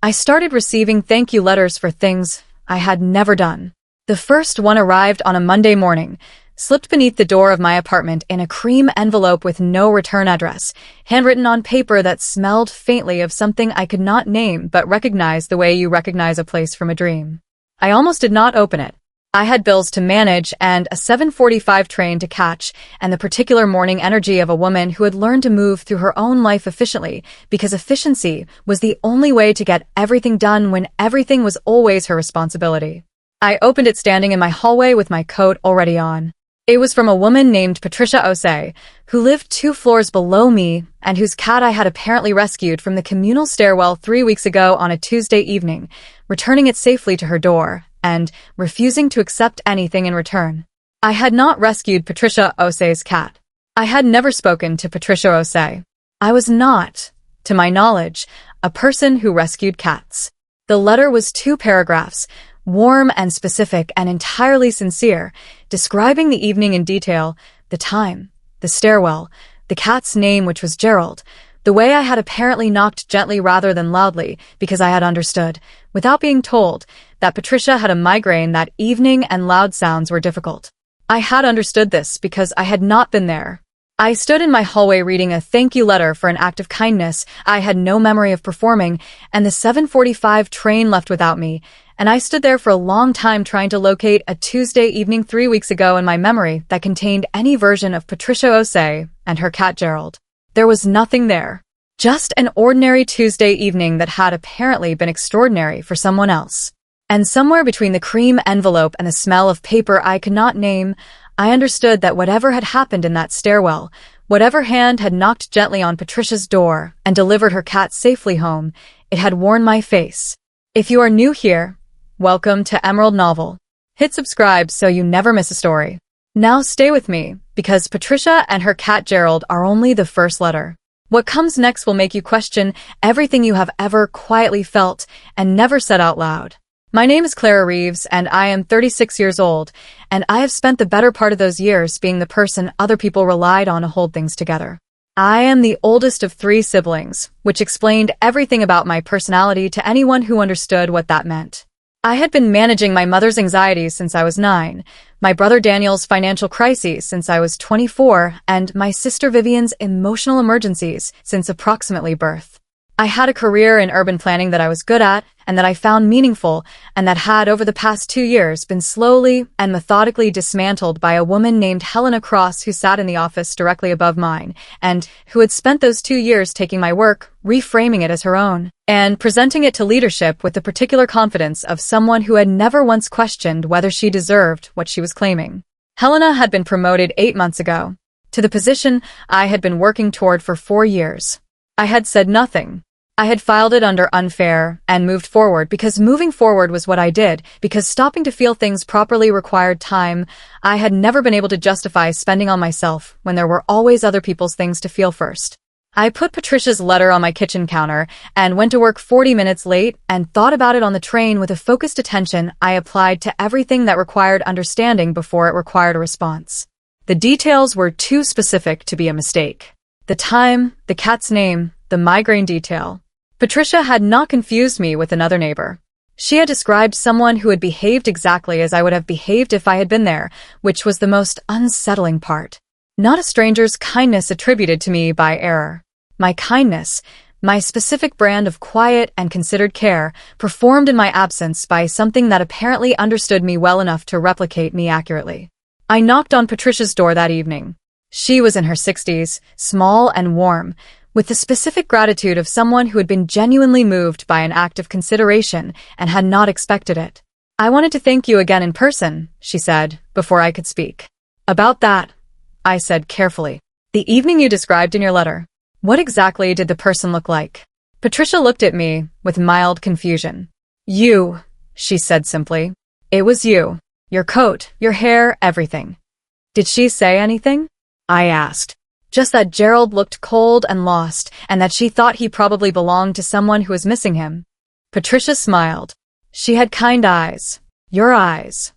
I started receiving thank you letters for things I had never done. The first one arrived on a Monday morning, slipped beneath the door of my apartment in a cream envelope with no return address, handwritten on paper that smelled faintly of something I could not name but recognized the way you recognize a place from a dream. I almost did not open it. I had bills to manage and a 7:45 train to catch, and the particular morning energy of a woman who had learned to move through her own life efficiently, because efficiency was the only way to get everything done when everything was always her responsibility. I opened it standing in my hallway with my coat already on. It was from a woman named Patricia Osei, who lived 2 floors below me and whose cat I had apparently rescued from the communal stairwell 3 weeks ago on a Tuesday evening, returning it safely to her door and refusing to accept anything in return. I had not rescued Patricia Osei's cat. I had never spoken to Patricia Osei. I was not, to my knowledge, a person who rescued cats. The letter was 2 paragraphs, warm and specific and entirely sincere, describing the evening in detail, the time, the stairwell, the cat's name, which was Gerald, the way I had apparently knocked gently rather than loudly because I had understood, without being told, that Patricia had a migraine that evening and loud sounds were difficult. I had understood this because I had not been there. I stood in my hallway reading a thank you letter for an act of kindness I had no memory of performing, and the 7:45 train left without me, and I stood there for a long time trying to locate a Tuesday evening 3 weeks ago in my memory that contained any version of Patricia Osei and her cat Gerald. There was nothing there. Just an ordinary Tuesday evening that had apparently been extraordinary for someone else. And somewhere between the cream envelope and the smell of paper I could not name, I understood that whatever had happened in that stairwell, whatever hand had knocked gently on Patricia's door and delivered her cat safely home, it had worn my face. If you are new here, welcome to Emerald Novel. Hit subscribe so you never miss a story. Now stay with me, because Patricia and her cat Gerald are only the first letter. What comes next will make you question everything you have ever quietly felt and never said out loud. My name is Clara Reeves, and I am 36 years old, and I have spent the better part of those years being the person other people relied on to hold things together. I am the oldest of 3 siblings, which explained everything about my personality to anyone who understood what that meant. I had been managing my mother's anxieties since I was 9, my brother Daniel's financial crises since I was 24, and my sister Vivian's emotional emergencies since approximately birth. I had a career in urban planning that I was good at and that I found meaningful, and that had over the past 2 years been slowly and methodically dismantled by a woman named Helena Cross, who sat in the office directly above mine and who had spent those 2 years taking my work, reframing it as her own, and presenting it to leadership with the particular confidence of someone who had never once questioned whether she deserved what she was claiming. Helena had been promoted 8 months ago to the position I had been working toward for 4 years. I had said nothing. I had filed it under unfair and moved forward because moving forward was what I did, because stopping to feel things properly required time I had never been able to justify spending on myself when there were always other people's things to feel first. I put Patricia's letter on my kitchen counter and went to work 40 minutes late and thought about it on the train with a focused attention I applied to everything that required understanding before it required a response. The details were too specific to be a mistake. The time, the cat's name, the migraine detail. Patricia had not confused me with another neighbor. She had described someone who had behaved exactly as I would have behaved if I had been there, which was the most unsettling part. Not a stranger's kindness attributed to me by error. My kindness, my specific brand of quiet and considered care, performed in my absence by something that apparently understood me well enough to replicate me accurately. I knocked on Patricia's door that evening. She was in her 60s, small and warm, with the specific gratitude of someone who had been genuinely moved by an act of consideration and had not expected it. "I wanted to thank you again in person," she said, before I could speak. "About that," I said carefully. "The evening you described in your letter. What exactly did the person look like?" Patricia looked at me with mild confusion. "You," she said simply. "It was you. Your coat, your hair, everything." "Did she say anything?" I asked. "Just that Gerald looked cold and lost, and that she thought he probably belonged to someone who was missing him." Patricia smiled. She had kind eyes. Your eyes.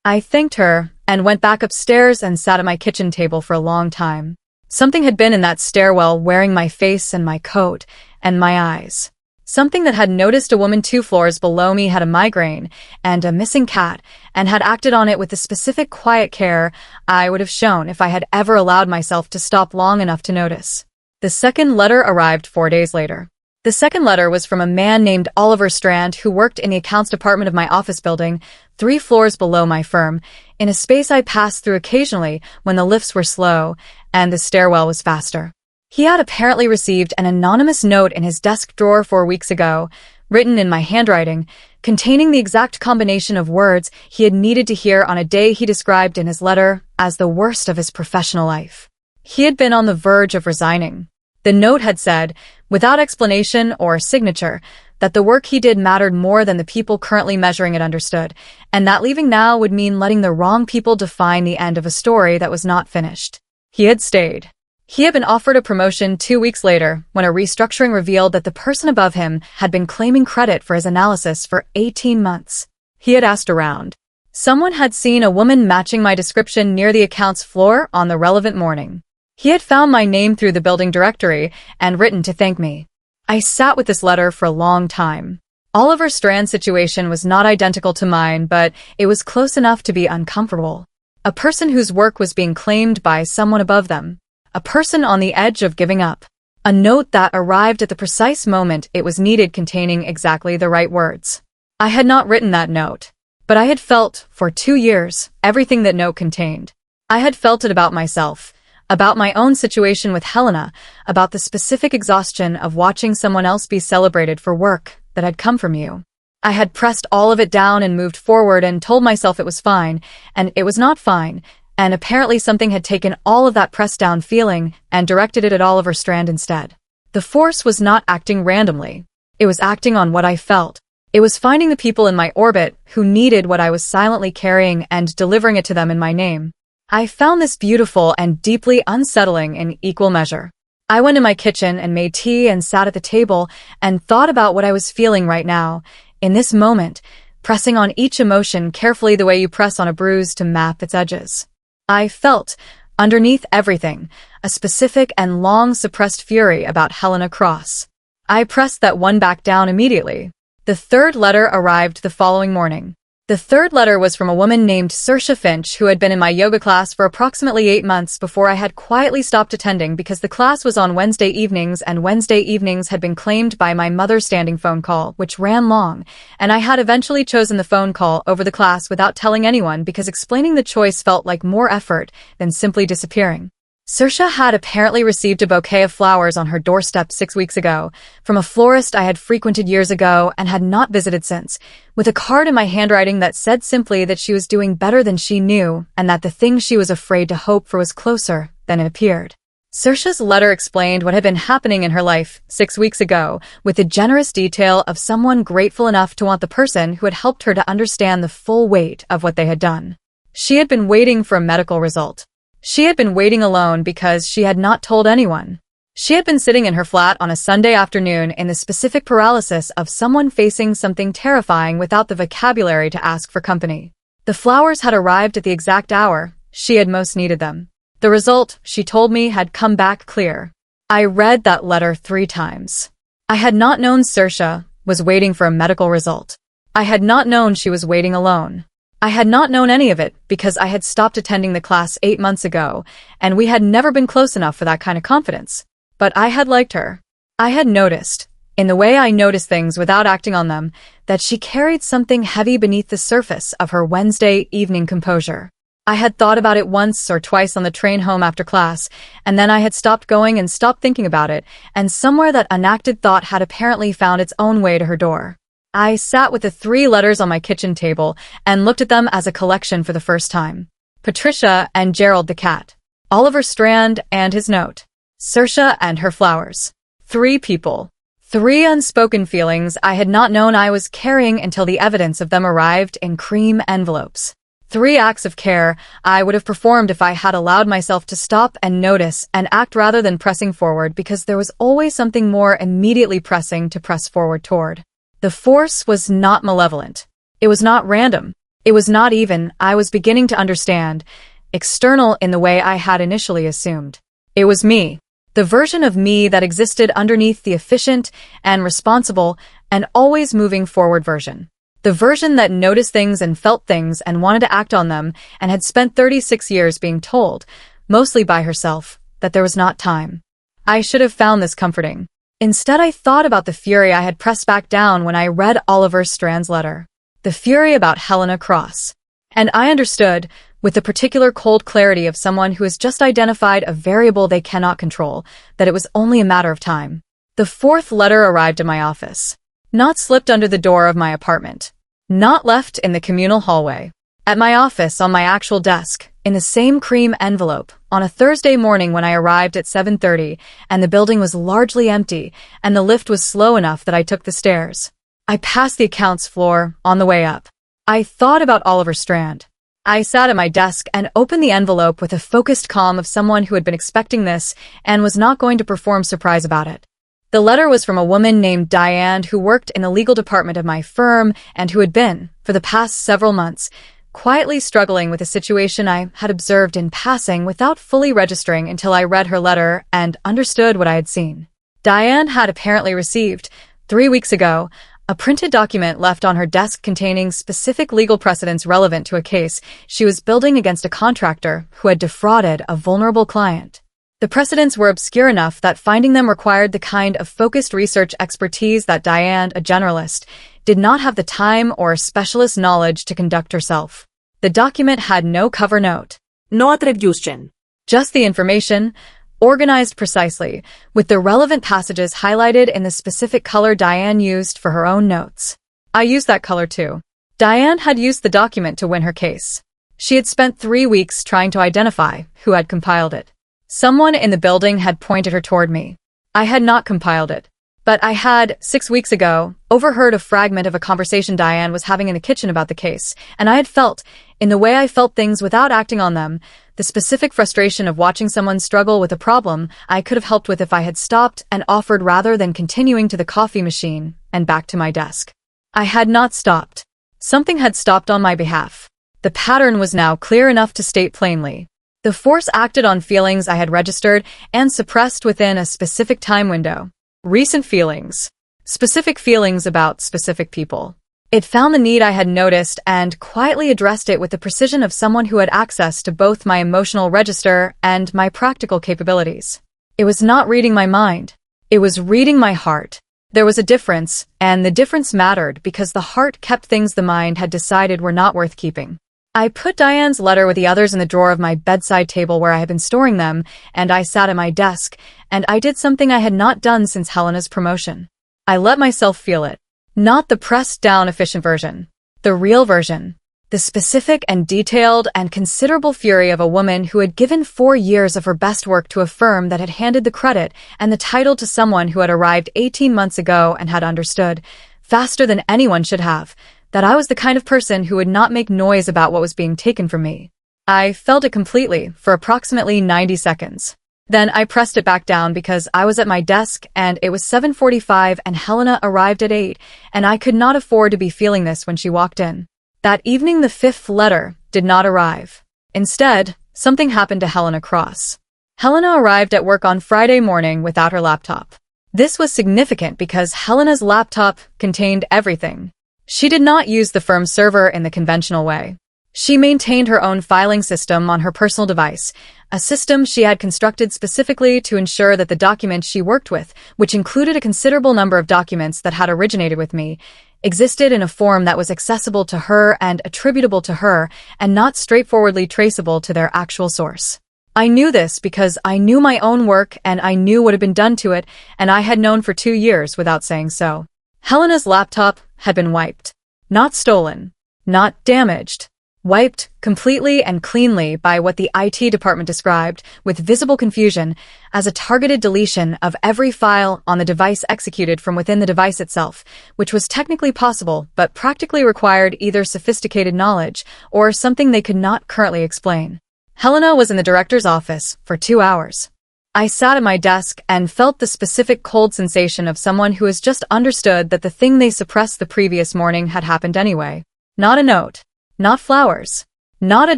I thanked her and went back upstairs and sat at my kitchen table for a long time. Something had been in that stairwell wearing my face and my coat and my eyes. Something that had noticed a woman 2 floors below me had a migraine and a missing cat and had acted on it with the specific quiet care I would have shown if I had ever allowed myself to stop long enough to notice. The second letter arrived 4 days later. The second letter was from a man named Oliver Strand who worked in the accounts department of my office building, 3 floors below my firm, in a space I passed through occasionally when the lifts were slow and the stairwell was faster. He had apparently received an anonymous note in his desk drawer 4 weeks ago, written in my handwriting, containing the exact combination of words he had needed to hear on a day he described in his letter as the worst of his professional life. He had been on the verge of resigning. The note had said, without explanation or signature, that the work he did mattered more than the people currently measuring it understood, and that leaving now would mean letting the wrong people define the end of a story that was not finished. He had stayed. He had been offered a promotion 2 weeks later when a restructuring revealed that the person above him had been claiming credit for his analysis for 18 months. He had asked around. Someone had seen a woman matching my description near the accounts floor on the relevant morning. He had found my name through the building directory and written to thank me. I sat with this letter for a long time. Oliver Strand's situation was not identical to mine, but it was close enough to be uncomfortable. A person whose work was being claimed by someone above them. A person on the edge of giving up. A note that arrived at the precise moment it was needed, containing exactly the right words. I had not written that note, but I had felt, for 2 years, everything that note contained. I had felt it about myself. About my own situation with Helena, about the specific exhaustion of watching someone else be celebrated for work that had come from you. I had pressed all of it down and moved forward and told myself it was fine, and it was not fine, and apparently something had taken all of that pressed down feeling and directed it at Oliver Strand instead. The force was not acting randomly. It was acting on what I felt. It was finding the people in my orbit who needed what I was silently carrying and delivering it to them in my name. I found this beautiful and deeply unsettling in equal measure. I went to my kitchen and made tea and sat at the table and thought about what I was feeling right now, in this moment, pressing on each emotion carefully the way you press on a bruise to map its edges. I felt, underneath everything, a specific and long-suppressed fury about Helena Cross. I pressed that one back down immediately. The third letter arrived the following morning. The third letter was from a woman named Saoirse Finch who had been in my yoga class for approximately 8 months before I had quietly stopped attending because the class was on Wednesday evenings and Wednesday evenings had been claimed by my mother's standing phone call, which ran long, and I had eventually chosen the phone call over the class without telling anyone because explaining the choice felt like more effort than simply disappearing. Saoirse had apparently received a bouquet of flowers on her doorstep 6 weeks ago, from a florist I had frequented years ago and had not visited since, with a card in my handwriting that said simply that she was doing better than she knew and that the thing she was afraid to hope for was closer than it appeared. Saoirse's letter explained what had been happening in her life 6 weeks ago, with the generous detail of someone grateful enough to want the person who had helped her to understand the full weight of what they had done. She had been waiting for a medical result. She had been waiting alone because she had not told anyone. She had been sitting in her flat on a Sunday afternoon in the specific paralysis of someone facing something terrifying without the vocabulary to ask for company. The flowers had arrived at the exact hour she had most needed them. The result, she told me, had come back clear. I read that letter 3 times. I had not known Saoirse was waiting for a medical result. I had not known she was waiting alone. I had not known any of it because I had stopped attending the class 8 months ago, and we had never been close enough for that kind of confidence. But I had liked her. I had noticed, in the way I noticed things without acting on them, that she carried something heavy beneath the surface of her Wednesday evening composure. I had thought about it once or twice on the train home after class, and then I had stopped going and stopped thinking about it, and somewhere that unacted thought had apparently found its own way to her door. I sat with the 3 letters on my kitchen table and looked at them as a collection for the first time. Patricia and Gerald the cat. Oliver Strand and his note. Saoirse and her flowers. 3 people. 3 unspoken feelings I had not known I was carrying until the evidence of them arrived in cream envelopes. 3 acts of care I would have performed if I had allowed myself to stop and notice and act rather than pressing forward, because there was always something more immediately pressing to press forward toward. The force was not malevolent. It was not random. It was not even, I was beginning to understand, external in the way I had initially assumed. It was me. The version of me that existed underneath the efficient and responsible and always moving forward version. The version that noticed things and felt things and wanted to act on them and had spent 36 years being told, mostly by herself, that there was not time. I should have found this comforting. Instead, I thought about the fury I had pressed back down when I read Oliver Strand's letter. The fury about Helena Cross. And I understood, with the particular cold clarity of someone who has just identified a variable they cannot control, that it was only a matter of time. The fourth letter arrived in my office. Not slipped under the door of my apartment. Not left in the communal hallway. At my office, on my actual desk, in the same cream envelope, on a Thursday morning when I arrived at 7:30, and the building was largely empty, and the lift was slow enough that I took the stairs. I passed the accounts floor on the way up. I thought about Oliver Strand. I sat at my desk and opened the envelope with a focused calm of someone who had been expecting this and was not going to perform surprise about it. The letter was from a woman named Diane who worked in the legal department of my firm and who had been, for the past several months, quietly struggling with a situation I had observed in passing without fully registering until I read her letter and understood what I had seen. Diane had apparently received, 3 weeks ago, a printed document left on her desk containing specific legal precedents relevant to a case she was building against a contractor who had defrauded a vulnerable client. The precedents were obscure enough that finding them required the kind of focused research expertise that Diane, a generalist, did not have the time or specialist knowledge to conduct herself. The document had no cover note. No attribution. Just the information, organized precisely, with the relevant passages highlighted in the specific color Diane used for her own notes. I used that color too. Diane had used the document to win her case. She had spent 3 weeks trying to identify who had compiled it. Someone in the building had pointed her toward me. I had not compiled it. But I had, 6 weeks ago, overheard a fragment of a conversation Diane was having in the kitchen about the case, and I had felt, in the way I felt things without acting on them, the specific frustration of watching someone struggle with a problem I could have helped with if I had stopped and offered rather than continuing to the coffee machine and back to my desk. I had not stopped. Something had stopped on my behalf. The pattern was now clear enough to state plainly. The force acted on feelings I had registered and suppressed within a specific time window. Recent feelings. Specific feelings about specific people. It found the need I had noticed and quietly addressed it with the precision of someone who had access to both my emotional register and my practical capabilities. It was not reading my mind. It was reading my heart. There was a difference, and the difference mattered because the heart kept things the mind had decided were not worth keeping. I put Diane's letter with the others in the drawer of my bedside table where I had been storing them, and I sat at my desk, and I did something I had not done since Helena's promotion. I let myself feel it. Not the pressed-down efficient version. The real version. The specific and detailed and considerable fury of a woman who had given 4 years of her best work to a firm that had handed the credit and the title to someone who had arrived 18 months ago and had understood, faster than anyone should have, that I was the kind of person who would not make noise about what was being taken from me. I felt it completely for approximately 90 seconds. Then I pressed it back down because I was at my desk and it was 7:45 and Helena arrived at 8, and I could not afford to be feeling this when she walked in. That evening the 5th letter did not arrive. Instead, something happened to Helena Cross. Helena arrived at work on Friday morning without her laptop. This was significant because Helena's laptop contained everything. She did not use the firm's server in the conventional way. She maintained her own filing system on her personal device, a system she had constructed specifically to ensure that the documents she worked with, which included a considerable number of documents that had originated with me, existed in a form that was accessible to her and attributable to her and not straightforwardly traceable to their actual source. I knew this because I knew my own work and I knew what had been done to it, and I had known for 2 years without saying so. Helena's laptop had been wiped. Not stolen. Not damaged. Wiped completely and cleanly by what the IT department described, with visible confusion, as a targeted deletion of every file on the device executed from within the device itself, which was technically possible but practically required either sophisticated knowledge or something they could not currently explain. Helena was in the director's office for 2 hours. I sat at my desk and felt the specific cold sensation of someone who has just understood that the thing they suppressed the previous morning had happened anyway. Not a note. Not flowers. Not a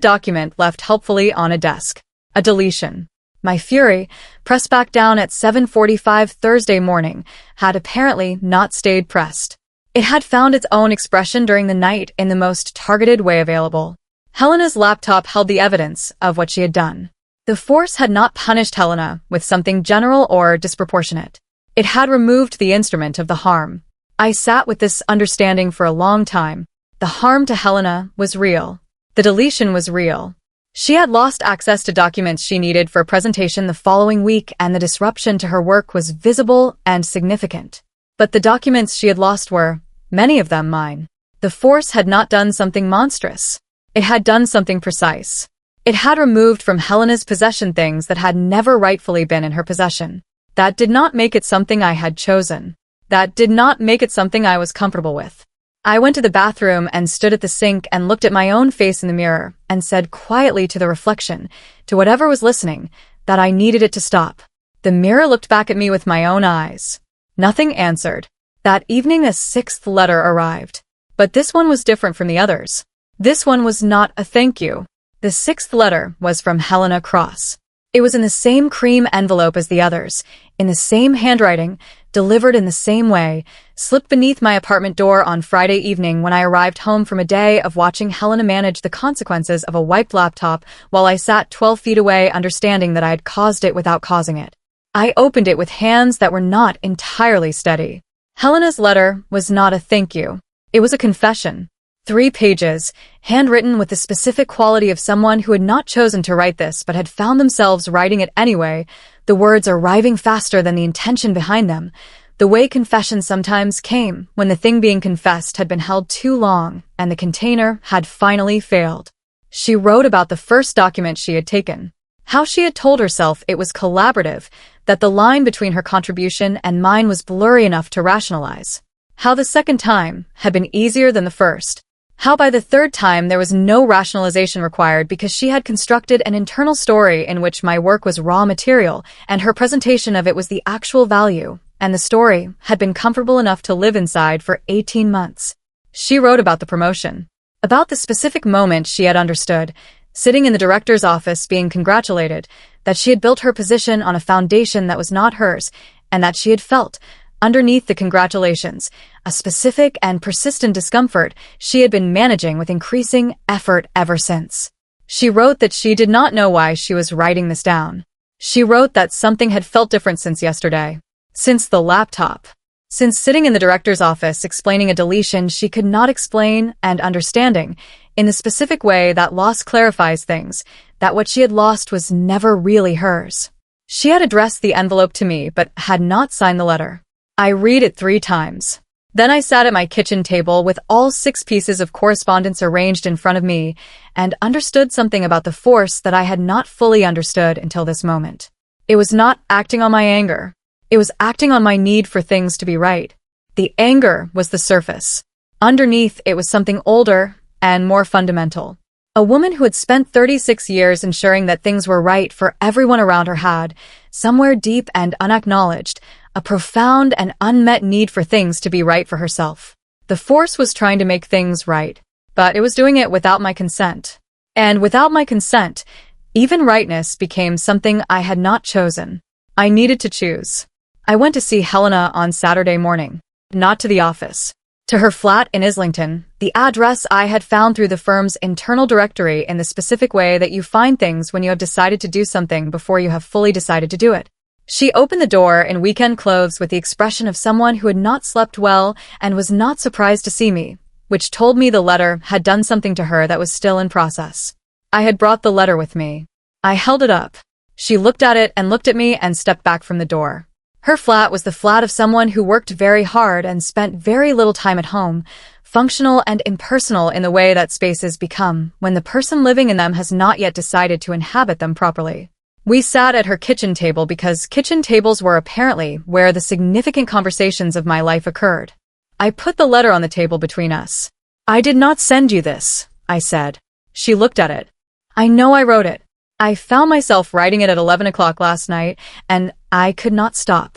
document left helpfully on a desk. A deletion. My fury, pressed back down at 7:45 Thursday morning, had apparently not stayed pressed. It had found its own expression during the night in the most targeted way available. Helena's laptop held the evidence of what she had done. The force had not punished Helena with something general or disproportionate. It had removed the instrument of the harm. I sat with this understanding for a long time. The harm to Helena was real. The deletion was real. She had lost access to documents she needed for a presentation the following week, and the disruption to her work was visible and significant. But the documents she had lost were, many of them, mine. The force had not done something monstrous. It had done something precise. It had removed from Helena's possession things that had never rightfully been in her possession. That did not make it something I had chosen. That did not make it something I was comfortable with. I went to the bathroom and stood at the sink and looked at my own face in the mirror and said quietly to the reflection, to whatever was listening, that I needed it to stop. The mirror looked back at me with my own eyes. Nothing answered. That evening a sixth letter arrived. But this one was different from the others. This one was not a thank you. The sixth letter was from Helena Cross. It was in the same cream envelope as the others, in the same handwriting, delivered in the same way, slipped beneath my apartment door on Friday evening when I arrived home from a day of watching Helena manage the consequences of a wiped laptop while I sat 12 feet away, understanding that I had caused it without causing it. I opened it with hands that were not entirely steady. Helena's letter was not a thank you. It was a confession. 3 pages, handwritten with the specific quality of someone who had not chosen to write this but had found themselves writing it anyway, the words arriving faster than the intention behind them, the way confession sometimes came when the thing being confessed had been held too long and the container had finally failed. She wrote about the first document she had taken, how she had told herself it was collaborative, that the line between her contribution and mine was blurry enough to rationalize, how the second time had been easier than the first, how by the third time there was no rationalization required because she had constructed an internal story in which my work was raw material and her presentation of it was the actual value, and the story had been comfortable enough to live inside for 18 months. She wrote about the promotion, about the specific moment she had understood, sitting in the director's office being congratulated, that she had built her position on a foundation that was not hers, and that she had felt, underneath the congratulations, a specific and persistent discomfort she had been managing with increasing effort ever since. She wrote that she did not know why she was writing this down. She wrote that something had felt different since yesterday. Since the laptop. Since sitting in the director's office explaining a deletion she could not explain and understanding, in the specific way that loss clarifies things, that what she had lost was never really hers. She had addressed the envelope to me but had not signed the letter. I read it 3 times. Then I sat at my kitchen table with all 6 pieces of correspondence arranged in front of me and understood something about the force that I had not fully understood until this moment. It was not acting on my anger. It was acting on my need for things to be right. The anger was the surface. Underneath, it was something older and more fundamental. A woman who had spent 36 years ensuring that things were right for everyone around her had, somewhere deep and unacknowledged, a profound and unmet need for things to be right for herself. The force was trying to make things right, but it was doing it without my consent. And without my consent, even rightness became something I had not chosen. I needed to choose. I went to see Helena on Saturday morning, not to the office. To her flat in Islington, the address I had found through the firm's internal directory in the specific way that you find things when you have decided to do something before you have fully decided to do it. She opened the door in weekend clothes with the expression of someone who had not slept well and was not surprised to see me, which told me the letter had done something to her that was still in process. I had brought the letter with me. I held it up. She looked at it and looked at me and stepped back from the door. Her flat was the flat of someone who worked very hard and spent very little time at home, functional and impersonal in the way that spaces become when the person living in them has not yet decided to inhabit them properly. We sat at her kitchen table because kitchen tables were apparently where the significant conversations of my life occurred. I put the letter on the table between us. "I did not send you this," I said. She looked at it. "I know I wrote it. I found myself writing it at 11 o'clock last night, and I could not stop."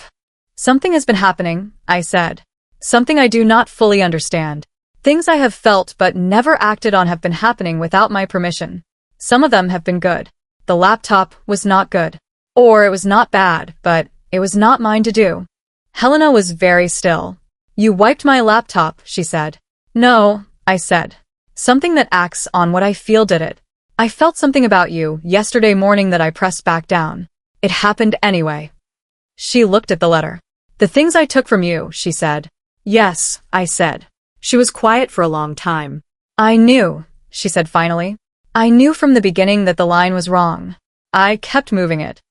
"Something has been happening," I said. "Something I do not fully understand. Things I have felt but never acted on have been happening without my permission. Some of them have been good. The laptop was not good. Or it was not bad, but it was not mine to do. Helena was very still. You wiped my laptop, she said. No, I said. Something that acts on what I feel did it. I felt something about you yesterday morning that I pressed back down. It happened anyway. She looked at the letter. The things I took from you, she said. Yes, I said. She was quiet for a long time. I knew, she said finally. I knew from the beginning that the line was wrong. I kept moving it.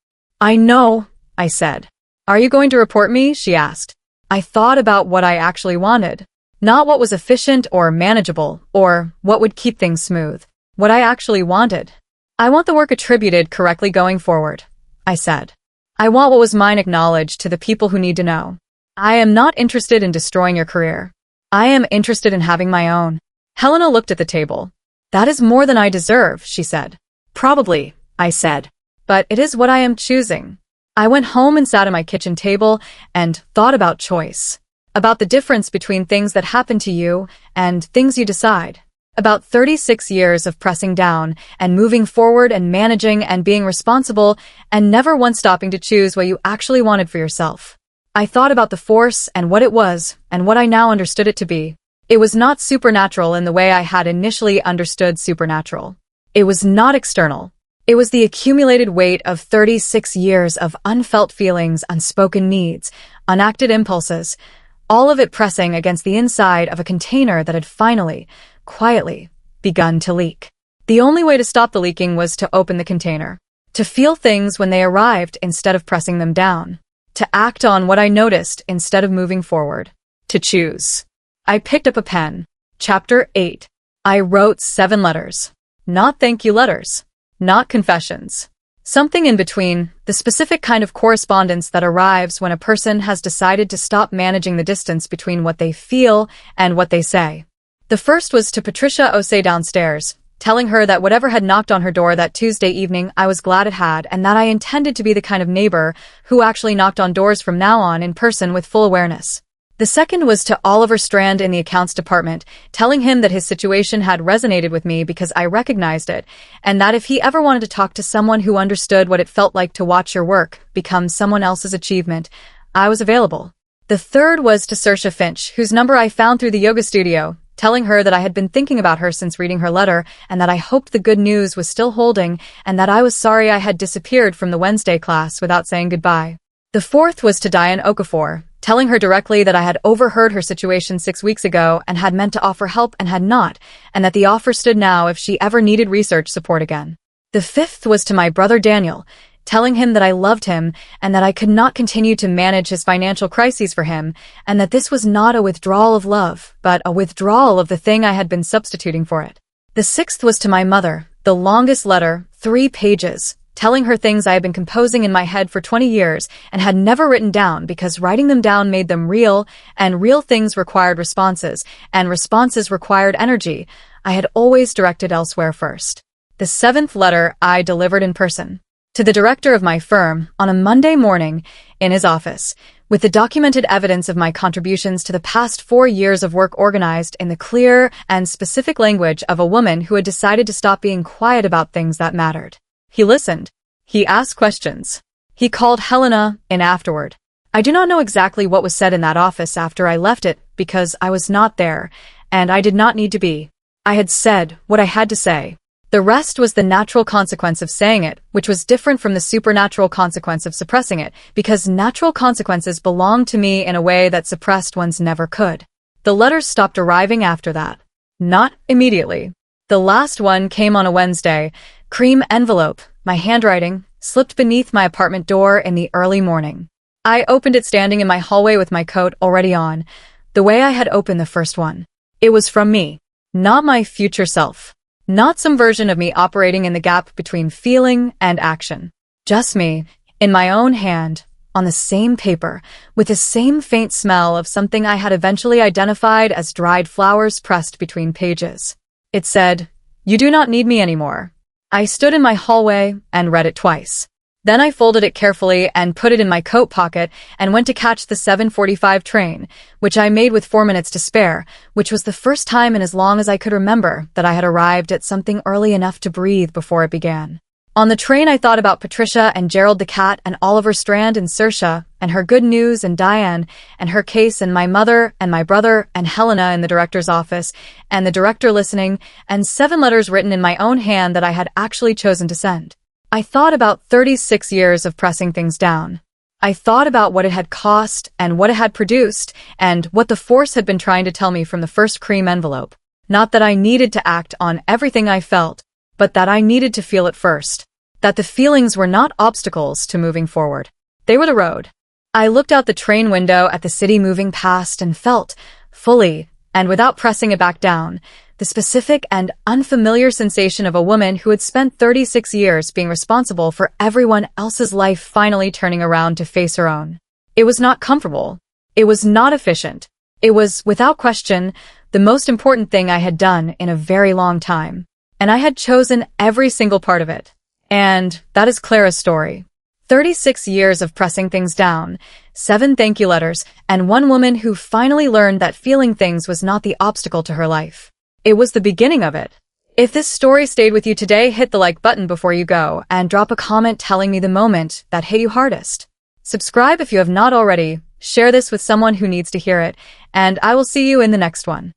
I know, I said. Are you going to report me? She asked. I thought about what I actually wanted. Not what was efficient or manageable, or what would keep things smooth. What I actually wanted. I want the work attributed correctly going forward, I said. I want what was mine acknowledged to the people who need to know. I am not interested in destroying your career. I am interested in having my own. Helena looked at the table. That is more than I deserve, she said. Probably, I said. But it is what I am choosing. I went home and sat at my kitchen table and thought about choice. About the difference between things that happen to you and things you decide. About 36 years of pressing down and moving forward and managing and being responsible and never once stopping to choose what you actually wanted for yourself. I thought about the force and what it was and what I now understood it to be. It was not supernatural in the way I had initially understood supernatural. It was not external. It was the accumulated weight of 36 years of unfelt feelings, unspoken needs, unacted impulses, all of it pressing against the inside of a container that had finally, quietly, begun to leak. The only way to stop the leaking was to open the container, to feel things when they arrived instead of pressing them down, to act on what I noticed instead of moving forward, to choose. I picked up a pen. Chapter 8. I wrote 7 letters. Not thank you letters. Not confessions. Something in between, the specific kind of correspondence that arrives when a person has decided to stop managing the distance between what they feel and what they say. The first was to Patricia Osei downstairs, telling her that whatever had knocked on her door that Tuesday evening I was glad it had, and that I intended to be the kind of neighbor who actually knocked on doors from now on in person with full awareness. The second was to Oliver Strand in the accounts department, telling him that his situation had resonated with me because I recognized it, and that if he ever wanted to talk to someone who understood what it felt like to watch your work become someone else's achievement, I was available. The third was to Saoirse Finch, whose number I found through the yoga studio, telling her that I had been thinking about her since reading her letter, and that I hoped the good news was still holding, and that I was sorry I had disappeared from the Wednesday class without saying goodbye. The fourth was to Diane Okafor, telling her directly that I had overheard her situation 6 weeks ago and had meant to offer help and had not, and that the offer stood now if she ever needed research support again. The fifth was to my brother Daniel, telling him that I loved him and that I could not continue to manage his financial crises for him, and that this was not a withdrawal of love, but a withdrawal of the thing I had been substituting for it. The sixth was to my mother, the longest letter, 3 pages, telling her things I had been composing in my head for 20 years and had never written down because writing them down made them real, and real things required responses, and responses required energy. I had always directed elsewhere first. The 7th letter I delivered in person. To the director of my firm, on a Monday morning, in his office, with the documented evidence of my contributions to the past 4 years of work organized in the clear and specific language of a woman who had decided to stop being quiet about things that mattered. He listened. He asked questions. He called Helena in afterward. I do not know exactly what was said in that office after I left it because I was not there, and I did not need to be. I had said what I had to say. The rest was the natural consequence of saying it, which was different from the supernatural consequence of suppressing it, because natural consequences belonged to me in a way that suppressed ones never could. The letters stopped arriving after that. Not immediately. The last one came on a Wednesday. Cream envelope, my handwriting, slipped beneath my apartment door in the early morning. I opened it standing in my hallway with my coat already on, the way I had opened the first one. It was from me, not my future self. Not some version of me operating in the gap between feeling and action. Just me, in my own hand, on the same paper, with the same faint smell of something I had eventually identified as dried flowers pressed between pages. It said, "You do not need me anymore." I stood in my hallway and read it twice. Then I folded it carefully and put it in my coat pocket and went to catch the 7:45 train, which I made with 4 minutes to spare, which was the first time in as long as I could remember that I had arrived at something early enough to breathe before it began. On the train, I thought about Patricia and Gerald the cat and Oliver Strand and Saoirse and her good news and Diane and her case and my mother and my brother and Helena in the director's office and the director listening and 7 letters written in my own hand that I had actually chosen to send. I thought about 36 years of pressing things down. I thought about what it had cost and what it had produced and what the force had been trying to tell me from the first cream envelope. Not that I needed to act on everything I felt, but that I needed to feel it first. That the feelings were not obstacles to moving forward. They were the road. I looked out the train window at the city moving past and felt, fully, and without pressing it back down, the specific and unfamiliar sensation of a woman who had spent 36 years being responsible for everyone else's life finally turning around to face her own. It was not comfortable. It was not efficient. It was, without question, the most important thing I had done in a very long time. And I had chosen every single part of it. And that is Clara's story. 36 years of pressing things down, 7 thank you letters, and one woman who finally learned that feeling things was not the obstacle to her life. It was the beginning of it. If this story stayed with you today, hit the like button before you go and drop a comment telling me the moment that hit you hardest. Subscribe if you have not already, share this with someone who needs to hear it, and I will see you in the next one.